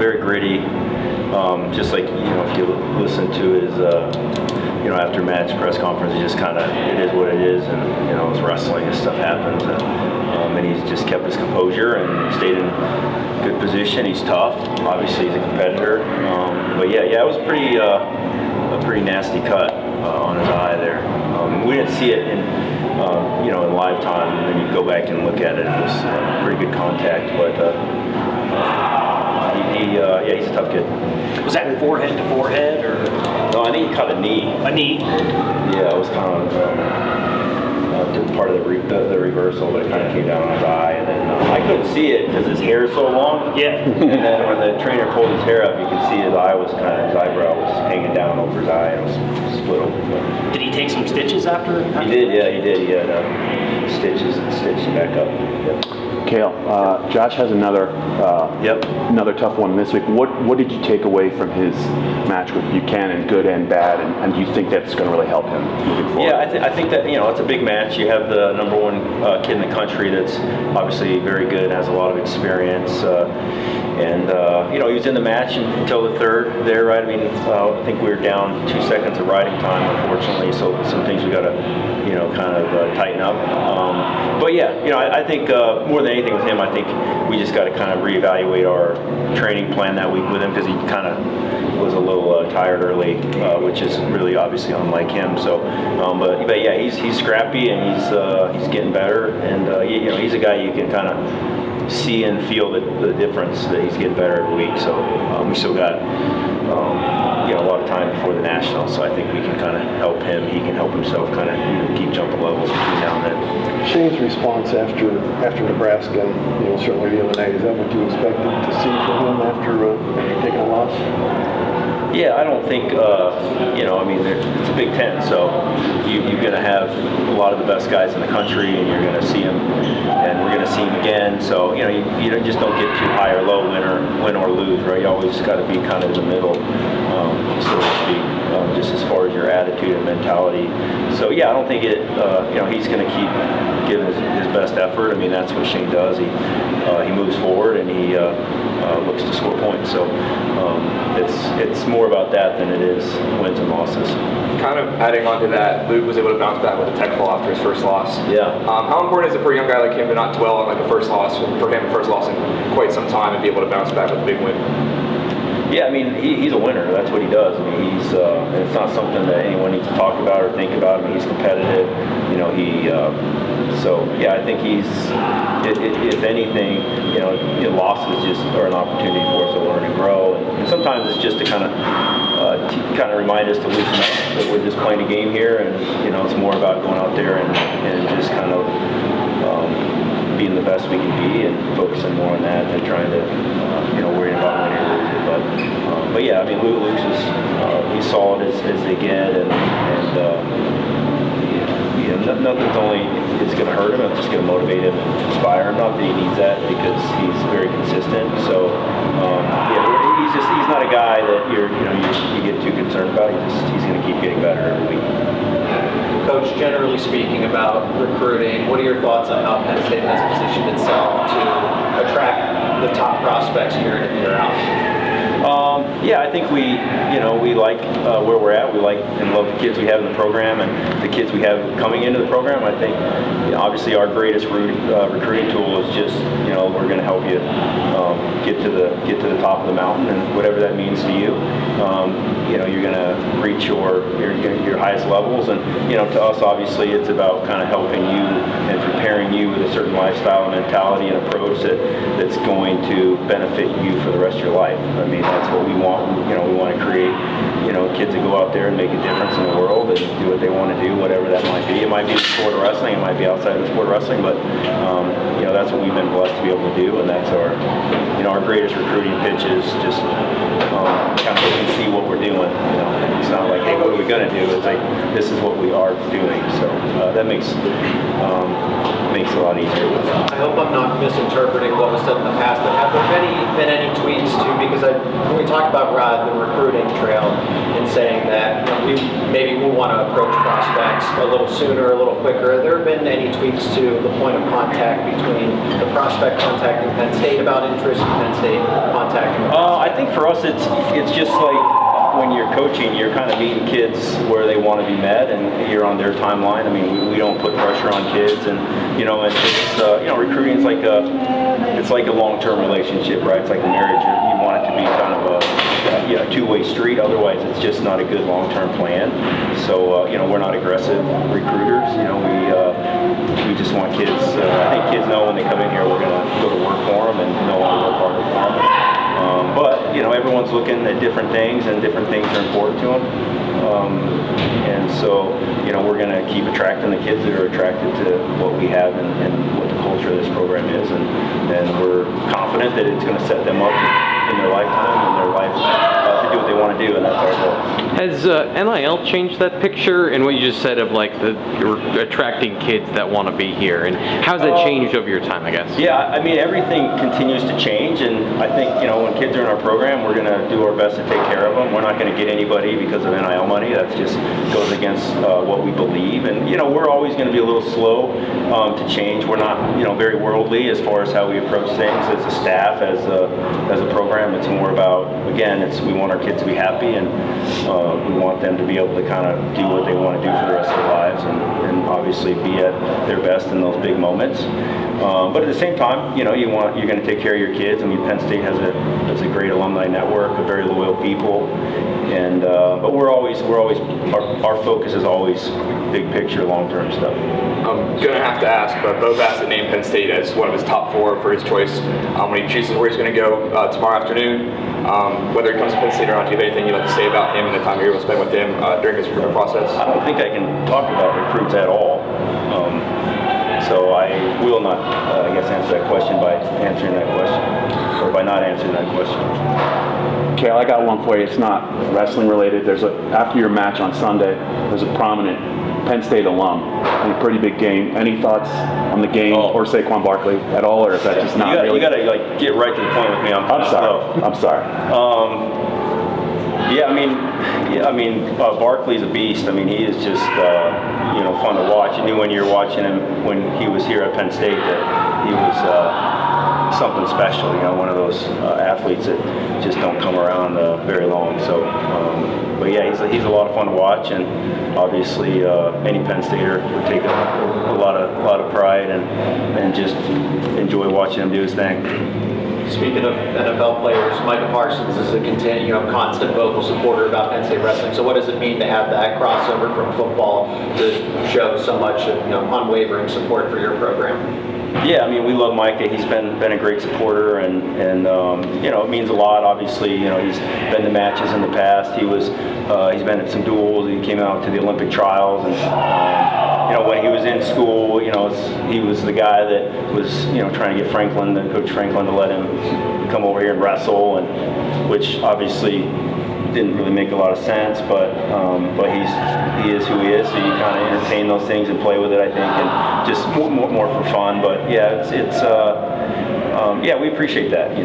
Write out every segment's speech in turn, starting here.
very gritty. Just like, if you listen to his, after match press conference, it is what it is, and it's wrestling and stuff happens, and he's just kept his composure and stayed in good position. He's tough. Obviously, he's a competitor. But it was a pretty nasty cut on his eye there. We didn't see it in live time, and then you go back and look at it. It was pretty good contact, but he's a tough kid. Was that forehead to forehead, or? No, I think he caught a knee. A knee? Yeah, it was kind of part of the reversal, but it kind of came down on his eye, and then I couldn't see it because his hair is so long. Yeah. And then when the trainer pulled his hair up, you could see his eyebrow was hanging down over his eye, and it was split open. Did he take some stitches after? He did, yeah, he did. He had stitches and stitched back up. Yep. Cael, Josh has another tough one this week. What did you take away from his match with Buchanan, good and bad, and do you think that's going to really help him moving forward? Yeah, I think that it's a big match. You have the number one kid in the country that's obviously very good, has a lot of experience, and he was in the match until the third there, right? I mean, I think we were down 2 seconds of riding time, unfortunately. So some things we got to kind of tighten up. But I think more than anything with him, I think we just got to kind of reevaluate our training plan that week with him, because he kind of was a little tired early, which is really obviously unlike him. So, but yeah, he's scrappy, and he's getting better, and he's a guy you can kind of see and feel the difference, that he's getting better every week. So we still got a lot of time before the Nationals, so I think we can kind of help him. He can help himself kind of keep jumping levels between now and then. Shane's response after Nebraska, and certainly the other night, is that what you expected to see from him after taking a loss? Yeah, I don't think, it's a Big Ten, so you're going to have a lot of the best guys in the country, and you're going to see them, and we're going to see them again. So, you just don't get too high or low, win or lose, right? You always got to be kind of in the middle, so to speak, just as far as your attitude and mentality. So, I don't think he's going to keep giving his best effort. I mean, that's what Shane does. He moves forward, and he looks to score points. So it's more about that than it is wins and losses. Kind of adding on to that, Luke was able to bounce back with a tech fall after his first loss. Yeah. How important is it for a young guy like him to not dwell on a first loss, for him, first loss in quite some time, and be able to bounce back with a big win? Yeah, I mean, he's a winner. That's what he does. I mean, and it's not something that anyone needs to talk about or think about. I mean, he's competitive. I think if anything, losses just are an opportunity for us to learn and grow. And sometimes it's just to kind of remind us to loosen up, that we're just playing a game here, and it's more about going out there and just kind of being the best we can be, and focusing more on that than trying to worrying about winning or losing. But yeah, I mean, Luke's he's solid as they get, and nothing's it's going to hurt him. It's just going to motivate him and inspire him. Not that he needs that, because he's very consistent. So he's not a guy that you get too concerned about. He's going to keep getting better every week. Coach, generally speaking about recruiting, what are your thoughts on how Penn State has positioned itself to attract the top prospects year in and year out? I think we like where we're at. We like and love the kids we have in the program, and the kids we have coming into the program. I think, obviously our greatest recruiting tool is just, we're going to help you get to the top of the mountain, and whatever that means to you. You're going to reach your highest levels, and to us, obviously, it's about kind of helping you and preparing you with a certain lifestyle and mentality and approach that's going to benefit you for the rest of your life. I mean, that's what we want. We want to create, kids that go out there and make a difference in the world and do what they want to do, whatever that might be. It might be the sport of wrestling. It might be outside of the sport of wrestling, but that's what we've been blessed to be able to do, and that's our greatest recruiting pitch is just kind of let you see what we're doing. It's not like, hey, what are we going to do? It's like, this is what we are doing. So that makes it a lot easier. I hope I'm not misinterpreting what was said in the past, but have there been any tweets too? Because when we talk about the recruiting trail and saying that we want to approach prospects a little sooner, a little quicker, have there been any tweets to the point of contact between the prospect contacting Penn State about interest and Penn State contacting the prospect? I think for us it's just like when you're coaching, you're kind of meeting kids where they want to be met, and you're on their timeline. I mean, we don't put pressure on kids, and it's just recruiting is like a long-term relationship, right? It's like a marriage. You want it to be kind of a two-way street. Otherwise, it's just not a good long-term plan. So we're not aggressive recruiters. We just want kids. I think kids know when they come in here, we're going to go to work for them and know how to work hard for them. But everyone's looking at different things, and different things are important to them. And so we're going to keep attracting the kids that are attracted to what we have and what the culture of this program is, and we're confident that it's going to set them up in their lifetime and their life to do what they want to do, and that's our goal. Has NIL changed that picture and what you just said of like you're attracting kids that want to be here, and how's that changed over your time, I guess? Yeah, I mean, everything continues to change, and I think when kids are in our program, we're going to do our best to take care of them. We're not going to get anybody because of NIL money. That just goes against what we believe, and we're always going to be a little slow to change. We're not very worldly as far as how we approach things as a staff, as a program. It's more about, again, we want our kids to be happy, and we want them to be able to kind of do what they want to do for the rest of their lives, and obviously be at their best in those big moments. But at the same time, you're going to take care of your kids. I mean, Penn State has a great alumni network of very loyal people, and but our focus is always big picture, long-term stuff. I'm gonna have to ask, but Bo Bassett named Penn State as one of his top 4 for his choice when he chooses where he's going to go tomorrow afternoon. Whether it comes to Penn State or not, do you have anything you'd like to say about him and the time you're able to spend with him during his recruitment process? I don't think I can talk about recruits at all. So I will not, answer that question by answering that question, or by not answering that question. Cael, I got one for you. It's not wrestling related. After your match on Sunday, there's a prominent Penn State alum in a pretty big game. Any thoughts on the game or Saquon Barkley at all, or is that just not really? You got to get right to the point with me. I'm sorry. I'm sorry. Barkley's a beast. I mean, he is just fun to watch. You knew when you were watching him when he was here at Penn State that he was something special. One of those athletes that just don't come around very long. So, but yeah, he's a lot of fun to watch, and obviously any Penn Stater would take a lot of pride and just enjoy watching him do his thing. Speaking of NFL players, Micah Parsons is a constant vocal supporter about Penn State wrestling. So what does it mean to have that crossover from football to show so much unwavering support for your program? Yeah, I mean, we love Micah. He's been a great supporter, and it means a lot. Obviously, he's been to matches in the past. He's been at some duels. He came out to the Olympic trials, and when he was in school, he was the guy that was trying to get Coach Franklin, to let him come over here and wrestle, and which obviously didn't really make a lot of sense, but he is who he is, so you kind of entertain those things and play with it, I think, and just more for fun. But yeah, we appreciate that.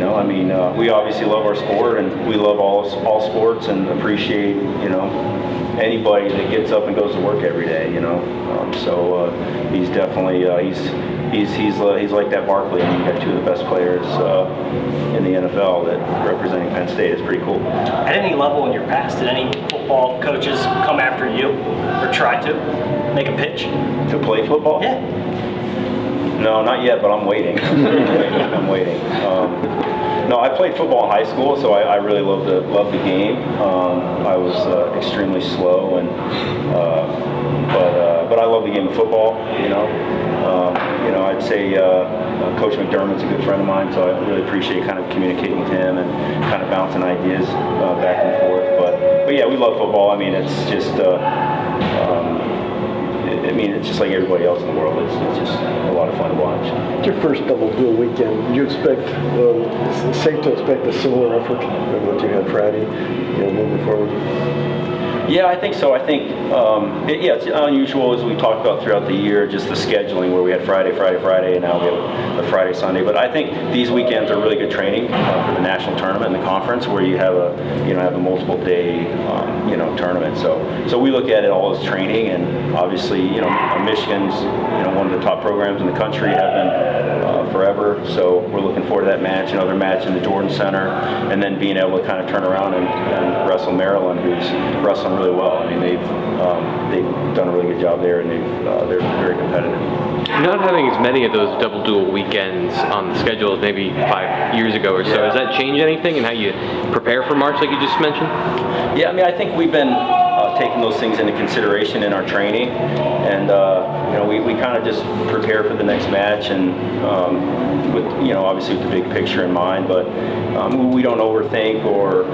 We obviously love our sport, and we love all sports, and appreciate anybody that gets up and goes to work every day. So he's definitely he's like that Barkley. I mean, you got 2 of the best players in the NFL that representing Penn State. It's pretty cool. At any level in your past, did any football coaches come after you or try to make a pitch? To play football? Yeah. No, not yet, but I'm waiting. I'm waiting. No, I played football in high school, so I really loved the game. I was extremely slow, but I love the game of football. I'd say Coach McDermott's a good friend of mine, so I really appreciate kind of communicating with him and kind of bouncing ideas back and forth. But yeah, we love football. I mean, it's just. It's just like everybody else in the world. It's just a lot of fun to watch. It's your first double duel weekend. Do you expect, it's safe to expect a similar effort than what you had Friday, moving forward? Yeah, I think so. I think, it's unusual, as we talked about throughout the year, just the scheduling where we had Friday, and now we have the Friday, Sunday. But I think these weekends are really good training for the national tournament and the conference, where you have a multiple day, tournament. So we look at it all as training, and obviously, Michigan's, one of the top programs in the country, have been forever. So we're looking forward to that match, another match in the Jordan Center, and then being able to kind of turn around and wrestle Maryland, who's wrestling really well. I mean, they've done a really good job there, and they're very competitive. Not having as many of those double duel weekends on the schedule as maybe 5 years ago or so, Yeah. does that change anything in how you prepare for March, like you just mentioned? Yeah, I mean, I think we've been taking those things into consideration in our training, and we kind of just prepare for the next match, and with obviously with the big picture in mind, but we don't overthink or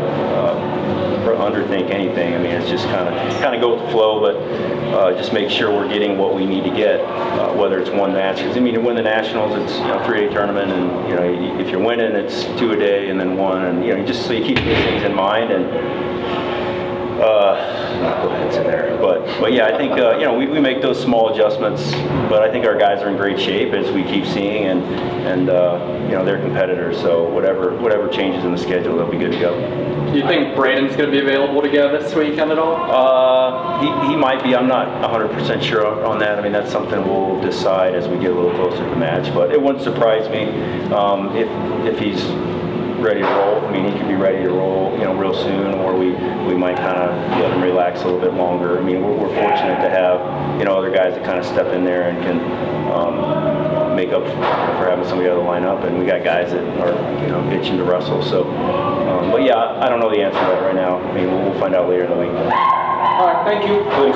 underthink anything. I mean, it's just kind of go with the flow, but just make sure we're getting what we need to get, whether it's one match. Because I mean, to win the nationals, it's 3-day tournament, and if you're winning, it's 2 a day and then 1, and just so you keep these things in mind and. It's in there, but yeah, I think we make those small adjustments, but I think our guys are in great shape as we keep seeing, and they're competitors, so whatever changes in the schedule, they'll be good to go. Do you think Braden's going to be available to go this weekend at all? He might be. I'm not 100% sure on that. I mean, that's something we'll decide as we get a little closer to the match, but it wouldn't surprise me if he's ready to roll. I mean, he could be ready to roll, real soon, or we might kind of let him relax a little bit longer. I mean, we're fortunate to have, other guys that kind of step in there and can make up for having somebody out of the lineup, and we got guys that are, itching to wrestle. So, but yeah, I don't know the answer to that right now. I mean, we'll find out later in the week. All right, thank you. Thank